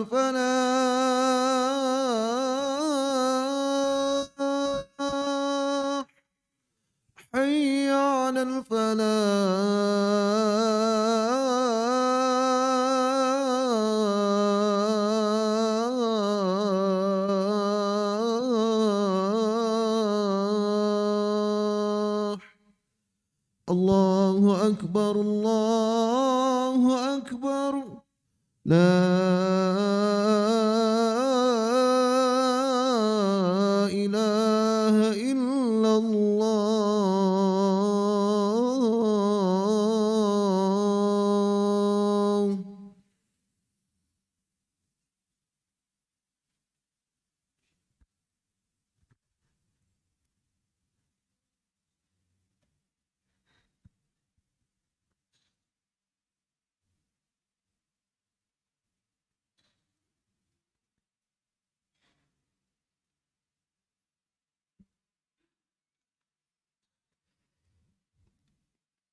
الفلاح حي على الفلاح الله أكبر الله أكبر لا إله إلا الله.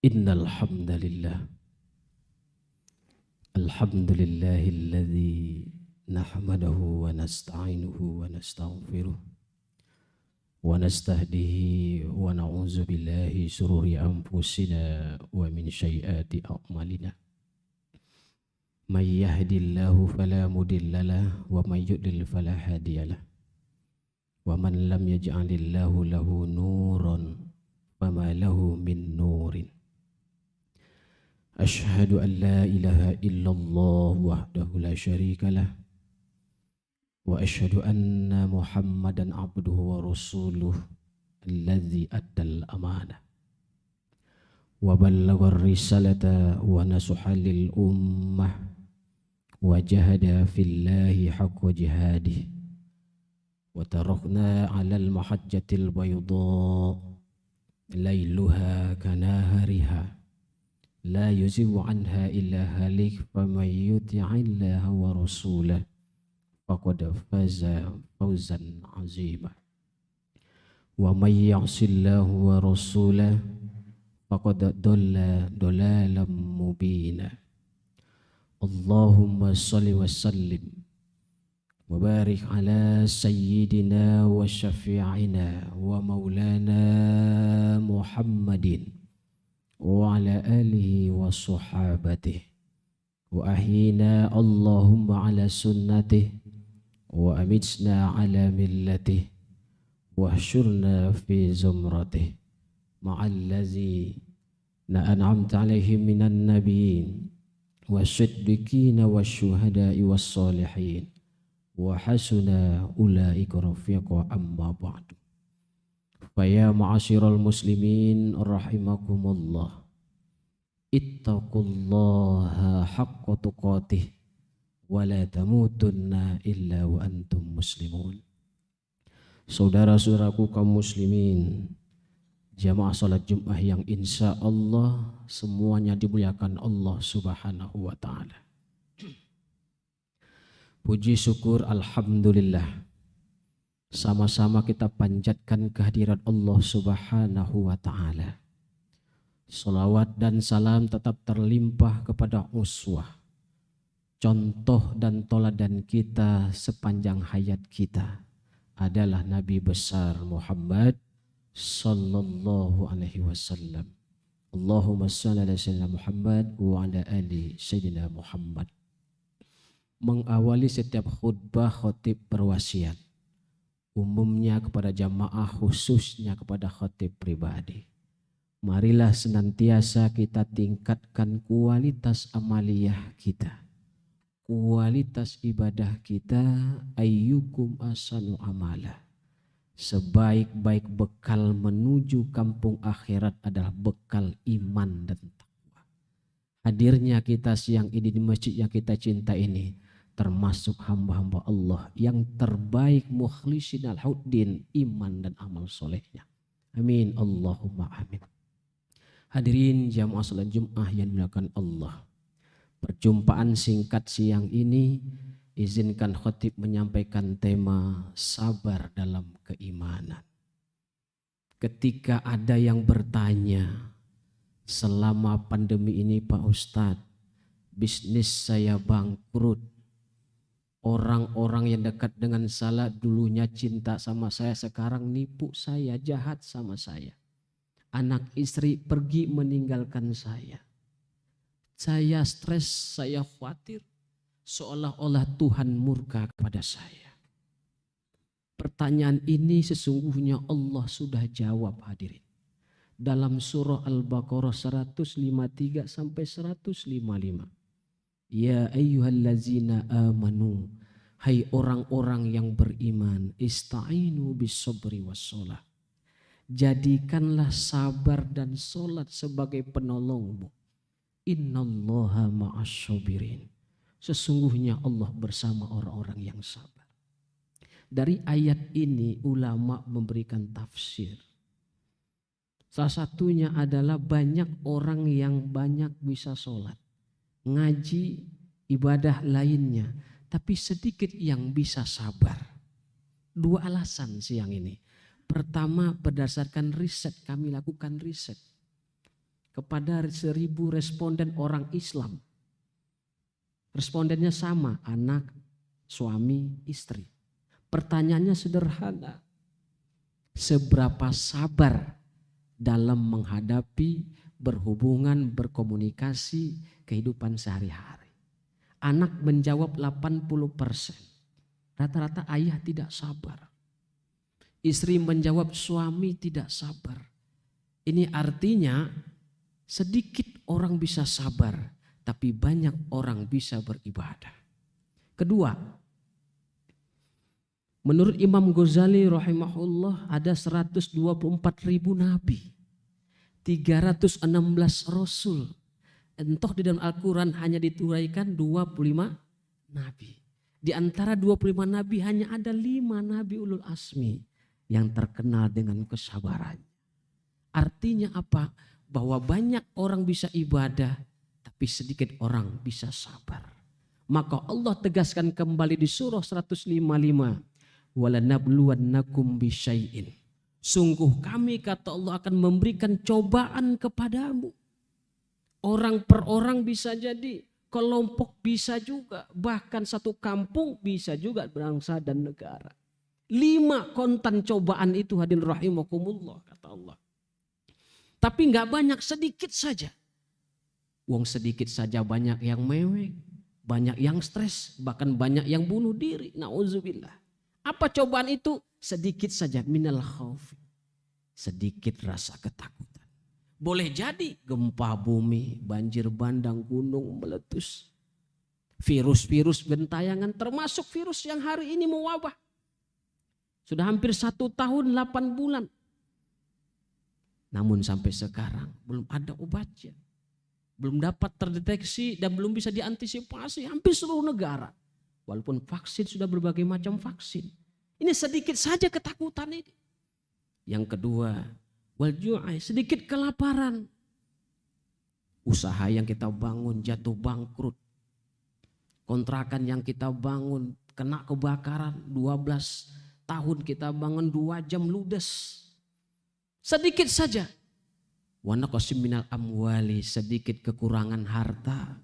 Innal hamdalillah alladzi nahmaduhu wa nasta'inuhu wa nastaghfiruh wa nastahdihi wa na'udzu billahi syururi anfusina wa min sayyiati a'malina. May yahdihillahu fala mudhillalah wa may yudlil fala hadiyalah. Wa man lam yaj'alillahu lahu nuran fama lahu min nurin. Ashhadu an la ilaha illallah wahdahu la syarika lah wa ashhadu anna Muhammadan abduhu wa rasuluh alladzi addal amanah wa ballagha risalata wa nasuha lil ummah wa jahada fillahi haqqa jihadih wa tarakna 'alal mahajjatil bayda lailuha kanahariha la yuzibu anha illa halik faman yuti'illaha wa rasulah faqad faza fawzan azima wa may ya'sillahu wa rasulah faqad dhalla dhalalan mubina. Allahumma salli wa sallim wa barik ala sayyidina wa syafi'ina wa maulana Muhammadin wa ala alihi wa sahabatih wa ahyina Allahumma ala sunnatih wa amitsna ala millatih wa hsyurna fi zumratih ma'allazi an'amta alaihim minan nabiyyin wa siddiqina wa syuhada'i was salihin wa hasuna ulaika rafiqa amma ba'du. Faya ma'asyiral muslimin rahimakumullah, ittaqullaha haqqa tuqatih wa la tamutunna illa wa antum muslimun. Saudara-saudaraku kaum muslimin, jamaah salat Jumat yang insya Allah semuanya dimuliakan Allah Subhanahu wa ta'ala. Puji syukur alhamdulillah, sama-sama kita panjatkan kehadirat Allah Subhanahu wa ta'ala. Salawat dan salam tetap terlimpah kepada uswah, contoh dan toladan kita sepanjang hayat kita adalah Nabi besar Muhammad sallallahu alaihi wasallam. Allahumma shalli ala sayyidina Muhammad wa ala ali sayyidina Muhammad. Mengawali setiap khutbah khatib berwasiat, umumnya kepada jamaah, khususnya kepada khatib pribadi. Marilah senantiasa kita tingkatkan kualitas amaliyah kita, kualitas ibadah kita. Ayyukum ahsanu amala. Sebaik-baik bekal menuju kampung akhirat adalah bekal iman dan takwa. Hadirnya kita siang ini di masjid yang kita cinta ini termasuk hamba-hamba Allah yang terbaik, mukhlisin al-huddin, iman dan amal solehnya. Amin Allahumma amin. Hadirin jamaah salat Jumat yang dimuliakan Allah, perjumpaan singkat siang ini izinkan khatib menyampaikan tema sabar dalam keimanan. Ketika ada yang bertanya, selama pandemi ini Pak Ustadz, bisnis saya bangkrut, Orang-orang yang dekat dengan saya dulunya cinta sama saya, sekarang nipu saya, jahat sama saya. Anak istri pergi meninggalkan saya. Saya stres, saya khawatir. Seolah-olah Tuhan murka kepada saya. Pertanyaan ini sesungguhnya Allah sudah jawab hadirin. Dalam surah Al-Baqarah 153 sampai 155. Ya ayyuhallazina amanu, hai orang-orang yang beriman, ista'inu bis-sabri was-shalah. Jadikanlah sabar dan solat sebagai penolongmu. Innallaha ma'asyabirin. Sesungguhnya Allah bersama orang-orang yang sabar. Dari ayat ini ulama memberikan tafsir. Salah satunya adalah banyak orang yang banyak bisa solat, ngaji, ibadah lainnya, tapi sedikit yang bisa sabar. Dua alasan siang ini. Pertama, berdasarkan riset, kami lakukan riset kepada 1.000 responden orang Islam. Respondennya sama, anak, suami, istri. Pertanyaannya sederhana. Seberapa sabar dalam menghadapi, berhubungan, berkomunikasi kehidupan sehari-hari? Anak menjawab 80%. Rata-rata ayah tidak sabar. Istri menjawab suami tidak sabar. Ini artinya sedikit orang bisa sabar, tapi banyak orang bisa beribadah. Kedua, menurut Imam Ghazali rahimahullah ada 124.000 nabi, 316 rasul. Entah di dalam Al-Quran hanya dituraikan 25 nabi. Di antara 25 nabi hanya ada 5 nabi ulul asmi yang terkenal dengan kesabaran. Artinya apa? Bahwa banyak orang bisa ibadah tapi sedikit orang bisa sabar. Maka Allah tegaskan kembali di surah 155. Walanabluwannakum bisyai'in. Sungguh kami, kata Allah, akan memberikan cobaan kepadamu. Orang per orang bisa jadi, kelompok bisa juga, bahkan satu kampung bisa juga, bangsa dan negara. 5 kontan cobaan itu hadirin rahimakumullah, kata Allah. Tapi nggak banyak, sedikit saja. Wong sedikit saja banyak yang mewek, banyak yang stres, bahkan banyak yang bunuh diri. Nauzubillah. Apa cobaan itu? Sedikit saja, minal khaufi. Sedikit rasa ketakutan. Boleh jadi gempa bumi, banjir bandang, gunung meletus. Virus-virus gentayangan, termasuk virus yang hari ini mewabah. Sudah hampir 1 tahun 8 bulan. Namun sampai sekarang belum ada obatnya. Belum dapat terdeteksi dan belum bisa diantisipasi hampir seluruh negara. Walaupun vaksin sudah berbagai macam vaksin. Ini sedikit saja ketakutan ini. Yang kedua, walju'ai, sedikit kelaparan. Usaha yang kita bangun jatuh bangkrut. Kontrakan yang kita bangun kena kebakaran, 12 tahun kita bangun 2 jam ludes. Sedikit saja. Wa naqsim minal amwali, sedikit kekurangan harta.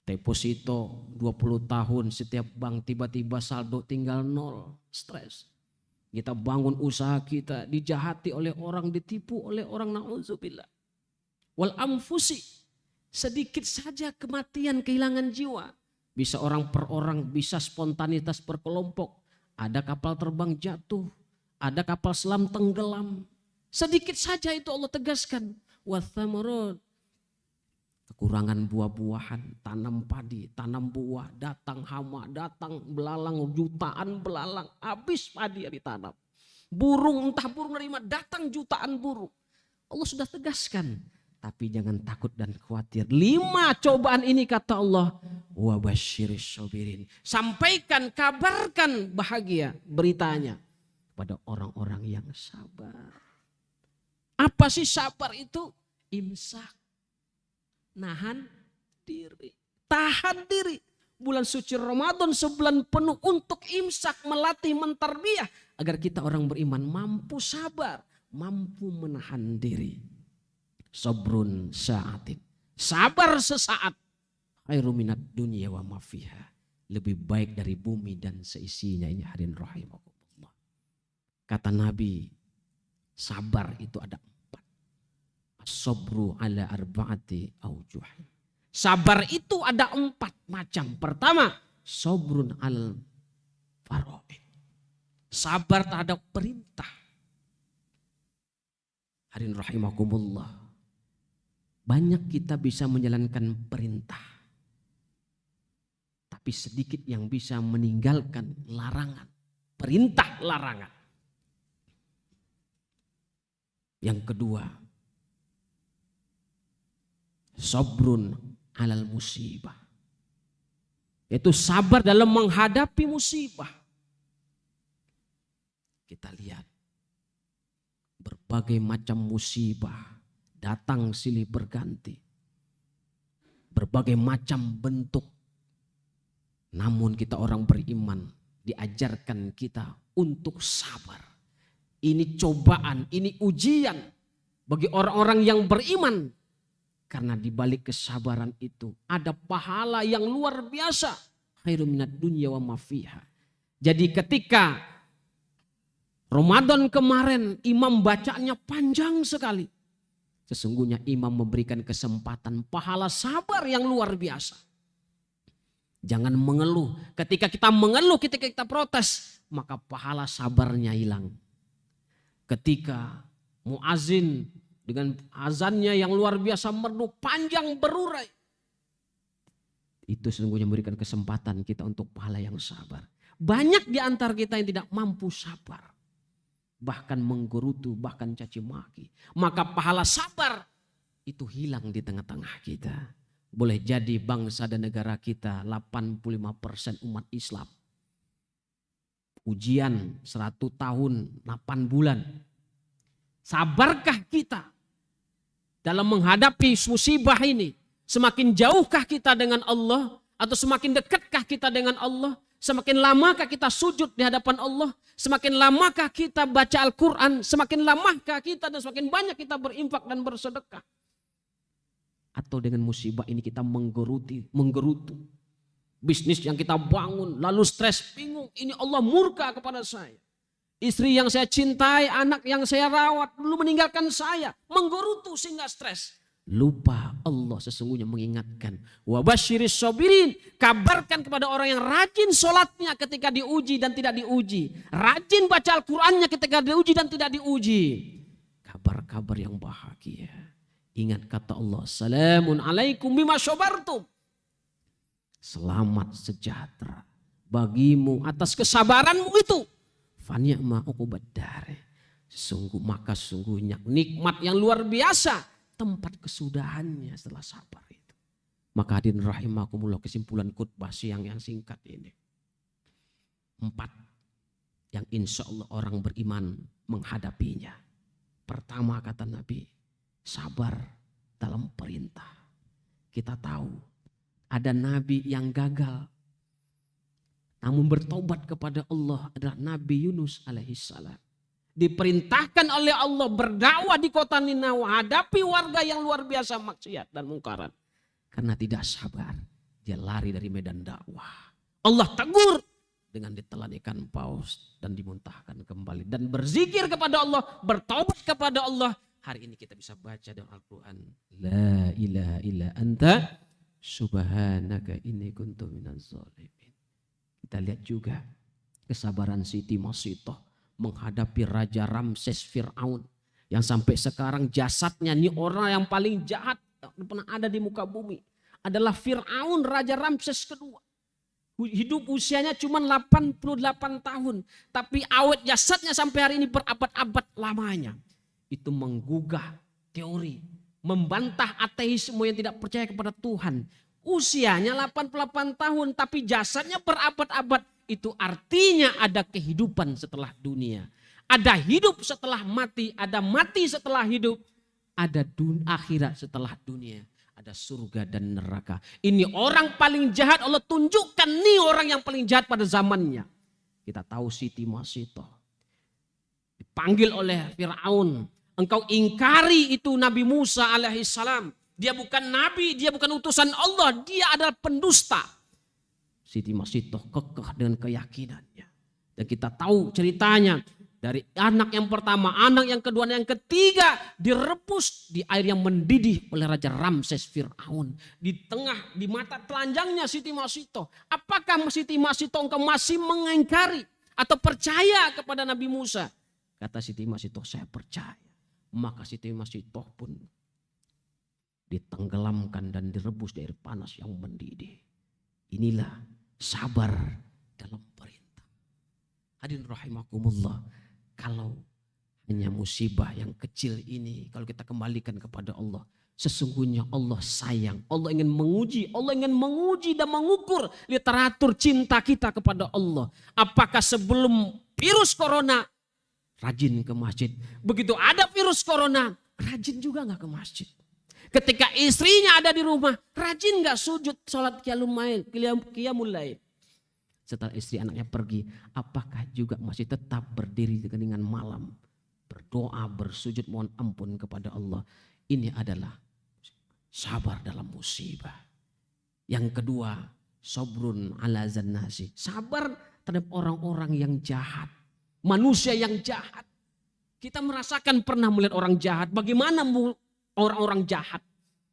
Deposito 20 tahun setiap bank tiba-tiba saldo tinggal 0, stres. Kita bangun usaha kita dijahati oleh orang, ditipu oleh orang, na'udzubillah. Wal anfusi, sedikit saja kematian, kehilangan jiwa. Bisa orang per orang, bisa spontanitas per kelompok. Ada kapal terbang jatuh, ada kapal selam tenggelam. Sedikit saja itu Allah tegaskan. Wathamarot, kekurangan buah-buahan, tanam padi, tanam buah, datang hama, datang belalang, jutaan belalang, habis padi yang ditanam. Burung, entah burung dari mana, datang jutaan burung. Allah sudah tegaskan, tapi jangan takut dan khawatir. 5 cobaan ini kata Allah, wa basyiris sabirin. Sampaikan, kabarkan bahagia beritanya pada orang-orang yang sabar. Apa sih sabar itu? Imsak. Nahan diri, tahan diri. Bulan suci Ramadan sebulan penuh untuk imsak, melatih, mentarbiyah agar kita orang beriman mampu sabar, mampu menahan diri. Sabrun sa'atin, sabar sesaat, khairu minad dunya wa ma fiha, lebih baik dari bumi dan seisinya. Ini hadirin rahimakumullah. Kata Nabi, sabar itu ada 4. As-sabru ala arba'ati aujuh. Sabar itu ada 4 macam. Pertama, sabrun al faraid. Sabar terhadap perintah. Hadirin rahimakumullah. Banyak kita bisa menjalankan perintah. Tapi sedikit yang bisa meninggalkan larangan. Perintah larangan. Yang kedua, sabrun alal musibah. Yaitu sabar dalam menghadapi musibah. Kita lihat berbagai macam musibah datang silih berganti. Berbagai macam bentuk. Namun kita orang beriman diajarkan kita untuk sabar. Ini cobaan, ini ujian bagi orang-orang yang beriman. Karena di balik kesabaran itu ada pahala yang luar biasa. Khairum minad dunya wa ma fiha. Jadi ketika Ramadan kemarin imam bacanya panjang sekali. Sesungguhnya imam memberikan kesempatan pahala sabar yang luar biasa. Jangan mengeluh. Ketika kita mengeluh, ketika kita protes, maka pahala sabarnya hilang. Ketika muazin dengan azannya yang luar biasa merdu panjang berurai. Itu sesungguhnya memberikan kesempatan kita untuk pahala yang sabar. Banyak di antara kita yang tidak mampu sabar. Bahkan menggerutu, bahkan caci maki. Maka pahala sabar itu hilang di tengah-tengah kita. Boleh jadi bangsa dan negara kita 85% umat Islam. Ujian 100 tahun 8 bulan. Sabarkah kita dalam menghadapi musibah ini? Semakin jauhkah kita dengan Allah? Atau semakin dekatkah kita dengan Allah? Semakin lamakah kita sujud di hadapan Allah? Semakin lamakah kita baca Al-Quran? Semakin lamakah kita dan semakin banyak kita berinfak dan bersedekah? Atau dengan musibah ini kita menggerutu. Bisnis yang kita bangun lalu stres, bingung. Ini Allah murka kepada saya. Istri yang saya cintai, anak yang saya rawat belum meninggalkan saya. Menggerutu sehingga stres. Lupa Allah sesungguhnya mengingatkan. Wa basyiris sabirin. Kabarkan kepada orang yang rajin sholatnya ketika diuji dan tidak diuji. Rajin baca Al-Qurannya ketika diuji dan tidak diuji. Kabar-kabar yang bahagia. Ingat kata Allah. Salamun alaikum bima syabartum. Selamat sejahtera bagimu atas kesabaranmu itu. Fani'ma uqubad dar. Sesungguhnya nikmat yang luar biasa. Tempat kesudahannya setelah sabar itu. Maka hadirin rahimakumullah, kesimpulan khutbah siang yang singkat ini. 4 yang insya Allah orang beriman menghadapinya. Pertama kata Nabi, sabar dalam perintah. Kita tahu ada Nabi yang gagal. Namun bertobat kepada Allah adalah Nabi Yunus alaihissalam. Diperintahkan oleh Allah berdakwah di kota Ninawa, hadapi warga yang luar biasa maksiat dan mungkaran. Karena tidak sabar, dia lari dari medan dakwah. Allah tegur dengan ditelan ikan paus dan dimuntahkan kembali. Dan berzikir kepada Allah, bertobat kepada Allah. Hari ini kita bisa baca dalam Al-Quran. La ilaha illa anta subhanaka inni kuntu minaz zalimin. Kita lihat juga kesabaran Siti Masitoh menghadapi Raja Ramses Fir'aun yang sampai sekarang jasadnya ini orang yang paling jahat yang pernah ada di muka bumi adalah Fir'aun, Raja Ramses kedua. Hidup usianya cuma 88 tahun tapi awet jasadnya sampai hari ini berabad-abad lamanya. Itu menggugah teori, membantah ateisme yang tidak percaya kepada Tuhan. Usianya 88 tahun tapi jasadnya berabad-abad. Itu artinya ada kehidupan setelah dunia. Ada hidup setelah mati, ada mati setelah hidup. Ada akhirat setelah dunia. Ada surga dan neraka. Ini orang paling jahat Allah tunjukkan nih orang yang paling jahat pada zamannya. Kita tahu Siti Masitoh. Dipanggil oleh Fir'aun. Engkau ingkari itu Nabi Musa alaihissalam. Dia bukan nabi, dia bukan utusan Allah, dia adalah pendusta. Siti Masitoh kekeh dengan keyakinannya. Dan kita tahu ceritanya. Dari anak yang pertama, anak yang kedua, dan yang ketiga direbus di air yang mendidih oleh Raja Ramses Fir'aun. Di tengah, di mata telanjangnya Siti Masitoh. Apakah Siti Masitoh engkau masih mengingkari atau percaya kepada Nabi Musa? Kata Siti Masitoh, saya percaya. Maka Siti Masitoh pun ditenggelamkan dan direbus di air panas yang mendidih. Inilah sabar dalam perintah. Hadirin rahimakumullah. Kalau hanya musibah yang kecil ini, kalau kita kembalikan kepada Allah, sesungguhnya Allah sayang. Allah ingin menguji dan mengukur literatur cinta kita kepada Allah. Apakah sebelum virus corona rajin ke masjid? Begitu ada virus corona, rajin juga gak ke masjid? Ketika istrinya ada di rumah, rajin gak sujud sholat qiyamul lail? Setelah istri anaknya pergi, apakah juga masih tetap berdiri dengan malam, berdoa, bersujud mohon ampun kepada Allah? Ini adalah sabar dalam musibah. Yang kedua, sabrun ala zannasi. Sabar terhadap orang-orang yang jahat, manusia yang jahat. Kita merasakan pernah melihat orang jahat, bagaimana orang-orang jahat.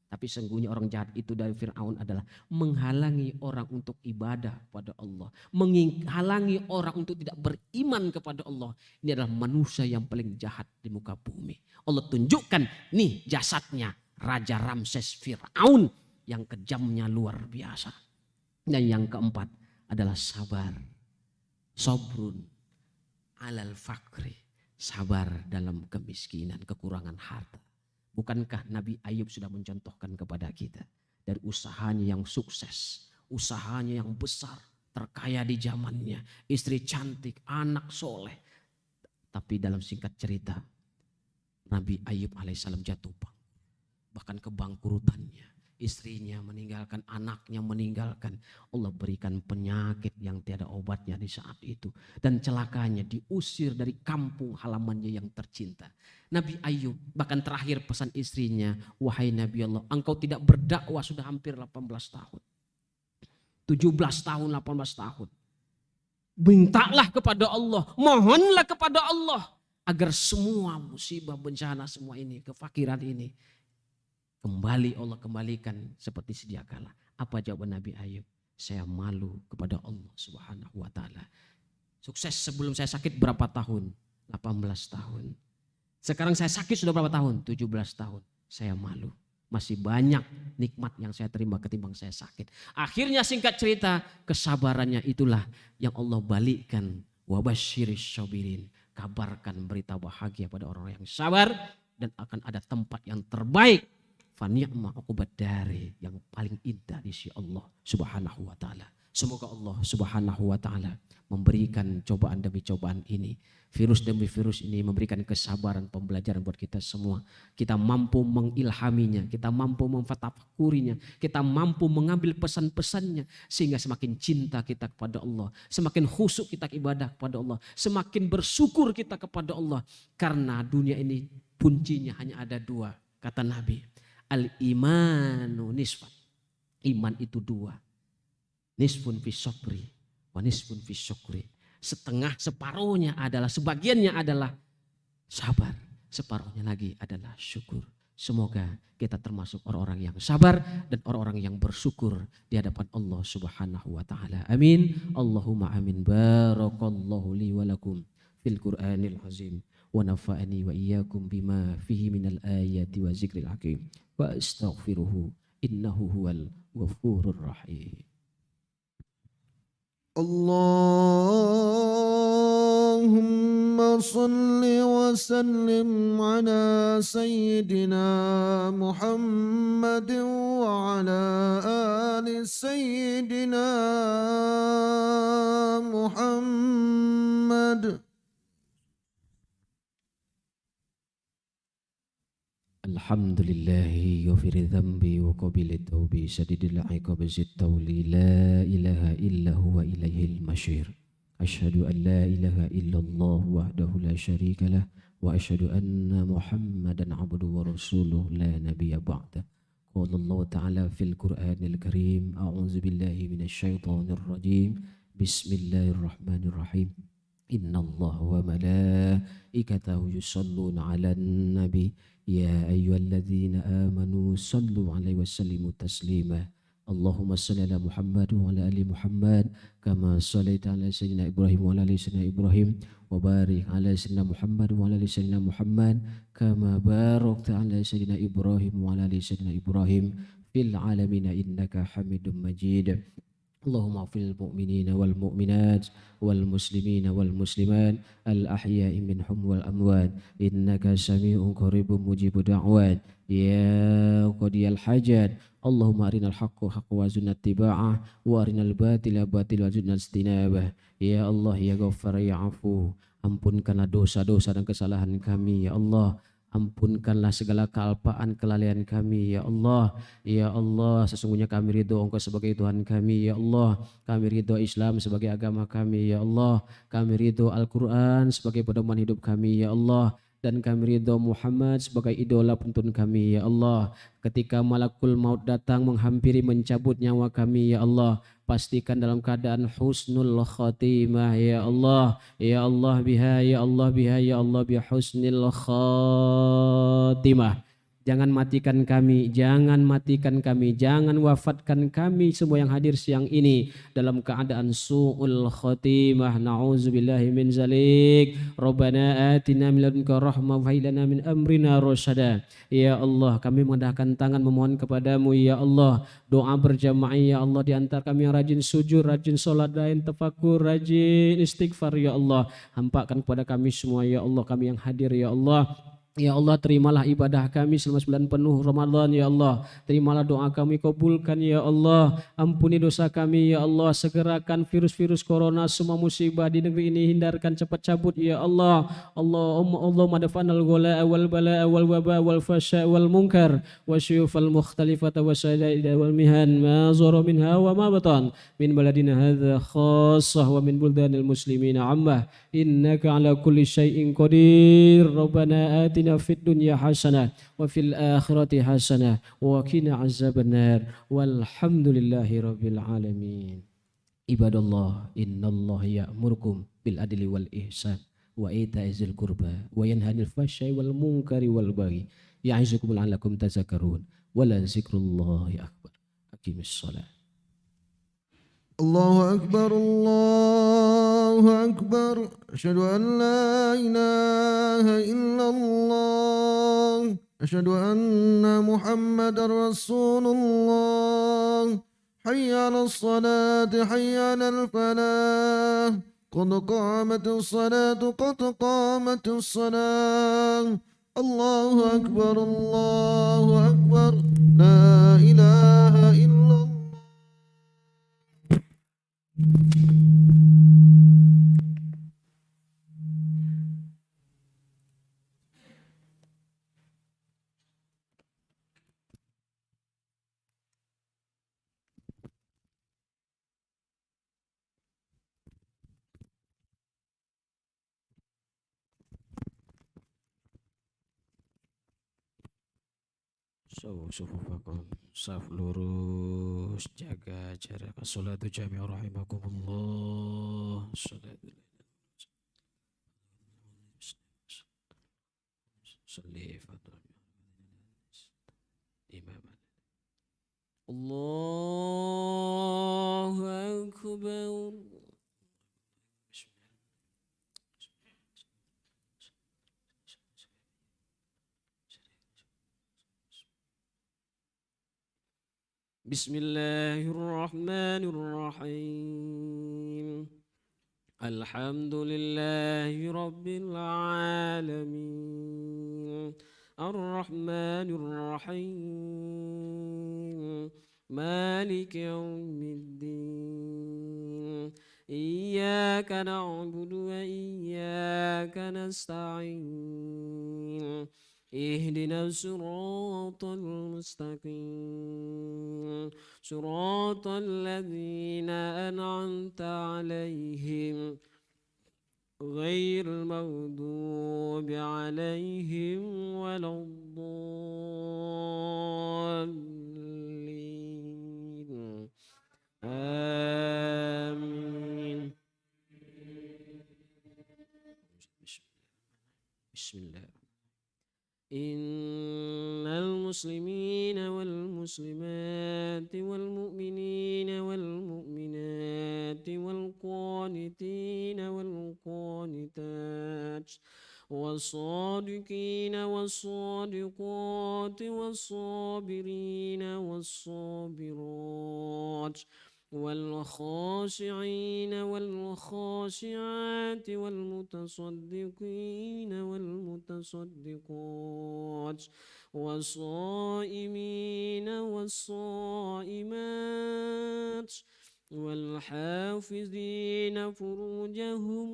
Tapi sesungguhnya orang jahat itu dari Fir'aun adalah menghalangi orang untuk ibadah pada Allah. Menghalangi orang untuk tidak beriman kepada Allah. Ini adalah manusia yang paling jahat di muka bumi. Allah tunjukkan nih jasadnya Raja Ramses Fir'aun yang kejamnya luar biasa. Dan yang keempat adalah sabar. Sabrun alal fakri. Sabar dalam kemiskinan, kekurangan harta. Bukankah Nabi Ayub sudah mencontohkan kepada kita dari usahanya yang sukses, usahanya yang besar, terkaya di zamannya, istri cantik, anak soleh. Tapi dalam singkat cerita, Nabi Ayub alaihissalam jatuh bangkrut, bahkan kebangkrutannya. Istrinya meninggalkan, anaknya meninggalkan. Allah berikan penyakit yang tiada obatnya di saat itu. Dan celakanya diusir dari kampung halamannya yang tercinta. Nabi Ayub bahkan terakhir pesan istrinya, wahai Nabi Allah, engkau tidak berdakwah sudah hampir 18 tahun. 17 tahun, 18 tahun. Mintalah kepada Allah, mohonlah kepada Allah. Agar semua musibah, bencana semua ini, kefakiran ini, kembali Allah kembalikan seperti sedia kala. Apa jawaban Nabi Ayub? Saya malu kepada Allah Subhanahu wa ta'ala. Sukses sebelum saya sakit berapa tahun? 18 tahun. Sekarang saya sakit sudah berapa tahun? 17 tahun. Saya malu. Masih banyak nikmat yang saya terima ketimbang saya sakit. Akhirnya singkat cerita, kesabarannya itulah yang Allah balikkan. Wabasyiris syabirin. Kabarkan berita bahagia pada orang yang sabar. Dan akan ada tempat yang terbaik. Fani'ma uqubad dari, yang paling indah di sisi Allah Subhanahu wa ta'ala. Semoga Allah Subhanahu wa ta'ala memberikan cobaan demi cobaan ini, virus demi virus ini, memberikan kesabaran, pembelajaran buat kita semua. Kita mampu mengilhaminya, kita mampu memfatafakurinya, kita mampu mengambil pesan-pesannya, sehingga semakin cinta kita kepada Allah, semakin khusyuk kita ibadah kepada Allah, semakin bersyukur kita kepada Allah. Karena dunia ini kuncinya hanya ada dua, kata Nabi. Al-imanu nisfan. Iman itu dua. Nisfun fi syukri wa nisfun fi syukri. Setengah, separuhnya adalah, sebagiannya adalah sabar. Separuhnya lagi adalah syukur. Semoga kita termasuk orang-orang yang sabar dan orang-orang yang bersyukur di hadapan Allah Subhanahu wa ta'ala. Amin. Allahumma amin. Barakallahu li wa lakum fil Qur'anil azim. Wa nafa'ani wa iyyakum bima fihi minal ayati wa zikril hakim. Wa astaghfiruhu innahu huwal ghafurur rahim. Allahumma salli wa sallim ala sayyidina Muhammad wa ala ali sayyidina Muhammad. Alhamdulillahi ghafiri dhambi wa qabili tawbi sadidil iqab zittawli la ilaha illa huwa ilaihil masyir. Asyhadu an la ilaha illallah wahdahu la syarika lah wa asyhadu anna Muhammadan abduhu wa rasuluh la nabiyya ba'da. قال الله تعالى في القرآن الكريم أعوذ بالله من الشيطان الرجيم بسم الله الرحمن الرحيم إن الله وملائكته يصلون على النبي يا أيها الذين آمنوا صلوا عليه وسلموا تسليما اللهم صل على محمد وعلى آل محمد كما صليت على سيدنا إبراهيم وعلى آل سيدنا إبراهيم وبارك على سيدنا محمد وعلى آل سيدنا محمد كما باركت على سيدنا إبراهيم وعلى آل سيدنا إبراهيم في العالمين إنك حميد مجيد اللهم اغفر للمؤمنين والمؤمنات والمسلمين والمسلمات الأحياء منهم والأموات إنك سميع قريب مجيب دعوات يا قاضي الحاجات اللهم أرنا الحق حقا وارزقنا اتباعه وأرنا الباطل باطلا وارزقنا اجتنابه ya Allah ya Ghaffar ya Afu ampunkanlah dosa-dosa dan kesalahan kami ya Allah ampunkanlah segala kealpaan kelalaian kami ya Allah sesungguhnya kami ridho Engkau sebagai Tuhan kami ya Allah kami ridho Islam sebagai agama kami ya Allah kami ridho Al-Quran sebagai pedoman hidup kami ya Allah dan kami ridho Muhammad sebagai idola penuntun kami ya Allah ketika malakul maut datang menghampiri mencabut nyawa kami ya Allah pastikan dalam keadaan husnul khatimah ya Allah biha ya Allah biha husnul khatimah. Jangan matikan kami, jangan wafatkan kami semua yang hadir siang ini dalam keadaan su'ul khatimah. Na'udzubillahi min zalik. Rabbana atina min ladunka rahmah wa hab lana min amrina rasyada. Ya Allah, kami mengandahkan tangan memohon kepadamu ya Allah. Doa berjamaah ya Allah di antara kami yang rajin sujud, rajin salat dan tafakur, rajin istighfar ya Allah. Hampakan kepada kami semua ya Allah, kami yang hadir ya Allah. Ya Allah, terimalah ibadah kami selama 9 penuh Ramadan ya Allah. Terimalah doa kami, kabulkan ya Allah. Ampuni dosa kami ya Allah. Segerakan virus-virus corona, semua musibah di negeri ini hindarkan, cepat cabut ya Allah. Allahumma dafanal ghala wal bala wal waba wal fasya wal munkar wa syuyufal mukhtalifata wa sadaida wal mihan ma zara minha wa ma batan min baladina hadza khassah wa min buldanil muslimina ammah innaka ala kulli syai'in qadir. Rabbana atina fid dunya hasanah wa fil akhirati hasanah wa qina azabannar walhamdulillahi rabbil alamin. Ibadallah innallaha ya'murukum bil adli wal ihsan wa ita'izil qurba wa yanhanil fahsya'i wal munkari wal baghi ya'izukum la'allakum tazakkarun wa la zikrullahi akbar. Aqimis shalah. الله أكبر الله أكبر أشهد أن لا إله إلا الله أشهد أن محمد رسول الله حي على الصلاة حي على الفلاح قد قامت الصلاة قد قامت الصلاة الله أكبر لا إله إلا الله. Sufufakum saf lurus, jaga jarak. As-salatu jami'a rahimakumullah. Salatu imam. Allahu akbar. Bismillahirrahmanirrahim. Alhamdulillahi rabbil alamin. Ar-Rahmanir Rahim. Maliki yaumiddin. Iyyaka na'budu wa iyyaka nasta'in. اهدنا الصراط المستقيم صراط الذين أنعمت عليهم غير المغضوب عليهم ولا الضالين. آمين. بسم الله. إن المسلمين والمسلمات والمؤمنين والمؤمنات والقانتين والقانتات والصادقين والصادقات والصابرين والصابرات والخاشعين والخاشعات والمتصدقين والمتصدقات والصائمين والصائمات والحافظين فروجهم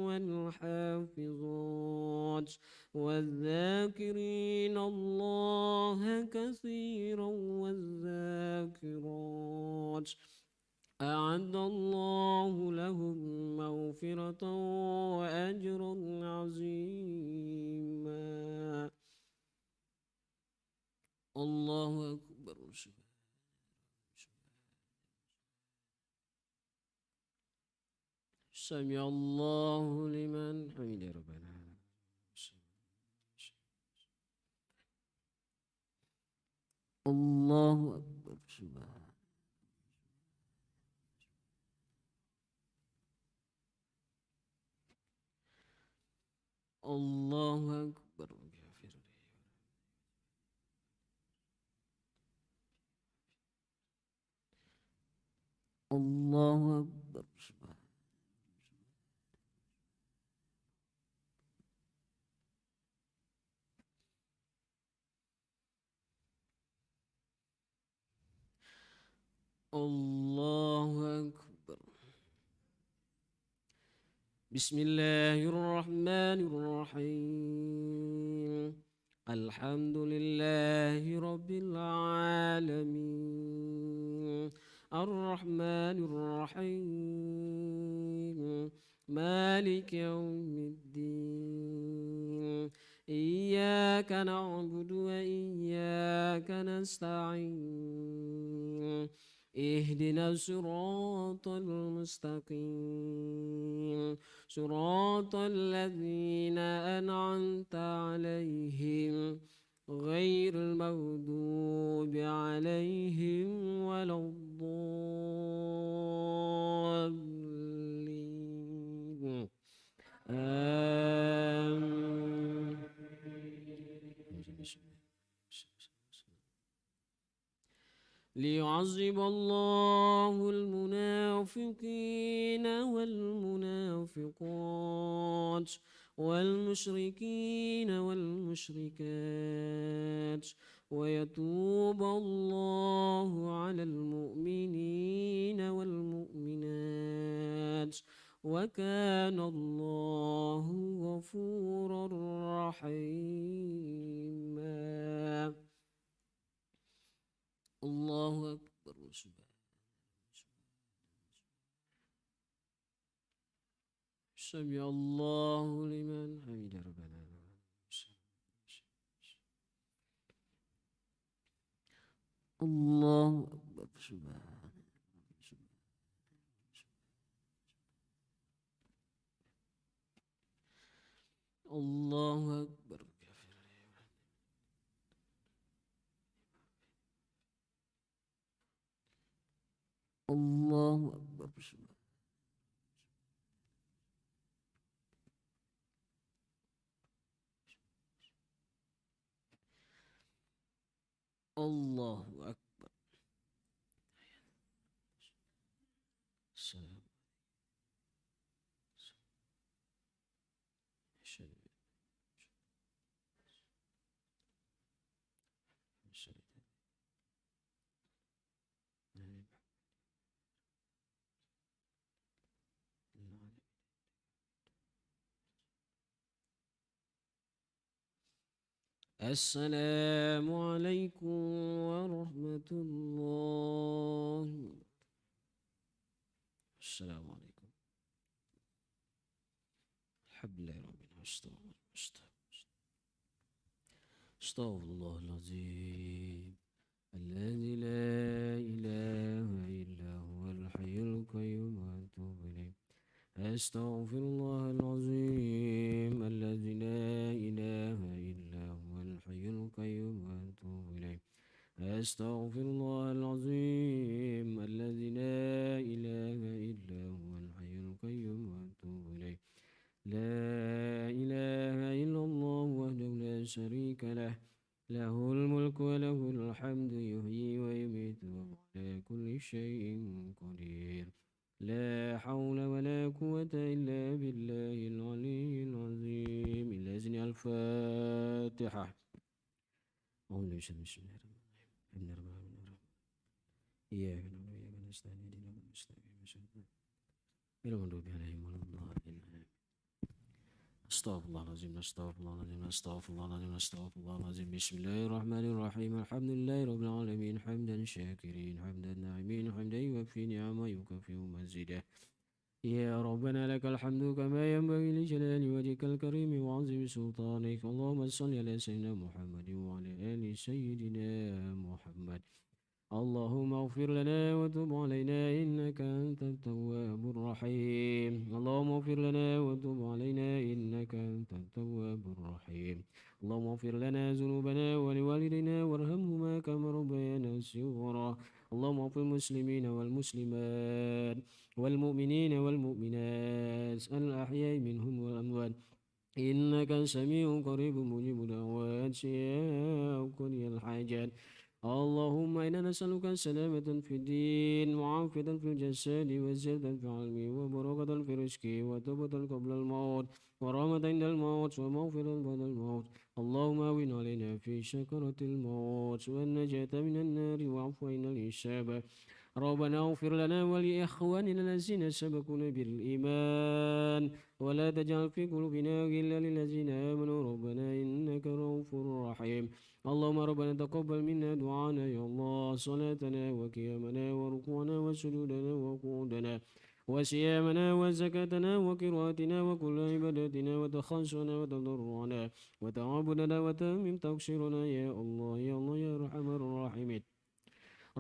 والحافظات والذاكرين الله كثيرا والذاكرات أعد الله لهم مغفرة وأجرا عظيما. الله أكبر. سمع الله لمن حمده ربنا. الله أكبر. سبحان الله أكبر. الله أكبر. سبحان الله أكبر. بسم الله الرحمن الرحيم. الحمد لله رب العالمين الرحمن الرحيم مالك يوم الدين إياك نعبد وإياك نستعين اهدنا الصراط المستقيم صراط الذين أنعمت عليهم غير المغضوب عليهم ولا الضالين. آمين. ليعذب الله المنافقين والمنافقات والمشركين والمشركات ويتوب الله على المؤمنين والمؤمنات وكان الله غفورا رحيما. الله أكبر. سمع الله لمن حمده ربنا. الله أكبر. سبحان الله أكبر. الله أكبر. الله أكبر. السلام. السلام عليكم ورحمة الله. السلام عليكم. الحمد لله ربنا. استغفر الله العظيم الذي لا إله إلا هو الحي القيوم وأتوب إليه. أستغفر الله العظيم الذي لا إله إلا هو الحي القيوم وأتوب إليه. أستغفر الله العظيم الذي لا إله إلا هو الحي القيوم وأتوب إليه. لا إله إلا الله وحده لا شريك له، له الملك وله الحمد يحيي ويميت وهو على كل شيء قدير. لا حول ولا قوة إلا بالله العلي العظيم. الأذن الفاتحة. أعوذ بالله من الشيطان الرجيم. إياك نعبد وإياك نستعين اهدنا الصراط المستقيم غير المغضوب عليهم ولا الضالين. أستغفر الله العظيم أستغفر الله العظيم أستغفر الله العظيم أستغفر الله العظيم. بسم الله الرحمن الرحيم. الحمد لله رب العالمين حمدا شاكرين حمدا ناعمين حمدا يوفي نعمه يكافئ مزيده. يا ربنا لك الحمد كما ينبغي لجلال وجهك الكريم وعظيم سلطانك. اللهم صل على سيدنا محمد وعلى آل سيدنا محمد. اللهم اغفر لنا وتب علينا إنك أنت التواب الرحيم. اللهم اغفر لنا وتب علينا إنك أنت التواب الرحيم. اللهم اغفر لنا ذنوبنا ولوالدينا وارحمهما كما ربيانا صغارا. اللهم اغفر المسلمين والمسلمات والمؤمنين والمؤمنات الأحياء منهم والأموات إنك سميع قريب مجيب دعوات يا قضي الحاجات. اللهم إنا نسألك السلامة في الدين وعافية في الجسد وزيادة في العلم وبركة في الرزق وتوبة قبل الموت ورحمة عند الموت ومغفرة بعد الموت. اللهم أهون علينا في شكرة الموت والنجاة من النار وعفو عند الحساب. ربنا اغفر لنا ولإخواننا الذين سبقونا بالإيمان ولا تجعل في قلوبنا غلا للذين آمنوا ربنا إنك رؤوف رحيم. اللهم ربنا تقبل منا دعانا يا الله صلاتنا وقيامنا وركوعنا وسجودنا وقعودنا وصيامنا وزكاتنا وقراءتنا وكل عباداتنا وتخشعنا وتضرعنا وتعبدنا وتمم تقصيرنا يا الله يا الله يا أرحم الراحمين.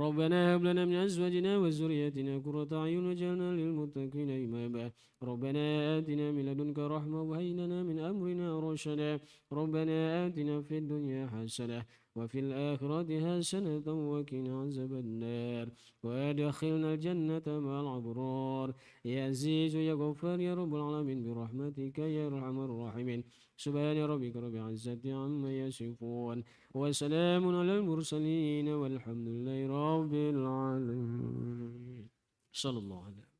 ربنا هب لنا من أزواجنا وذرياتنا قرة أعين واجعلنا للمتقين إماما. ربنا آتنا من لدنك رحمة وهيئ لنا من أمرنا رشدا. ربنا آتنا في الدنيا حسنة وفي الآخرة حسنة وقنا عذاب النار وأدخلنا الجنة مع الأبرار. يا عزيز يا غفار يا رب العالمين برحمتك يا أرحم الراحمين. سبحان ربك رب العزة عما يصفون وسلام على المرسلين والحمد لله رب العالمين. صلى الله عليه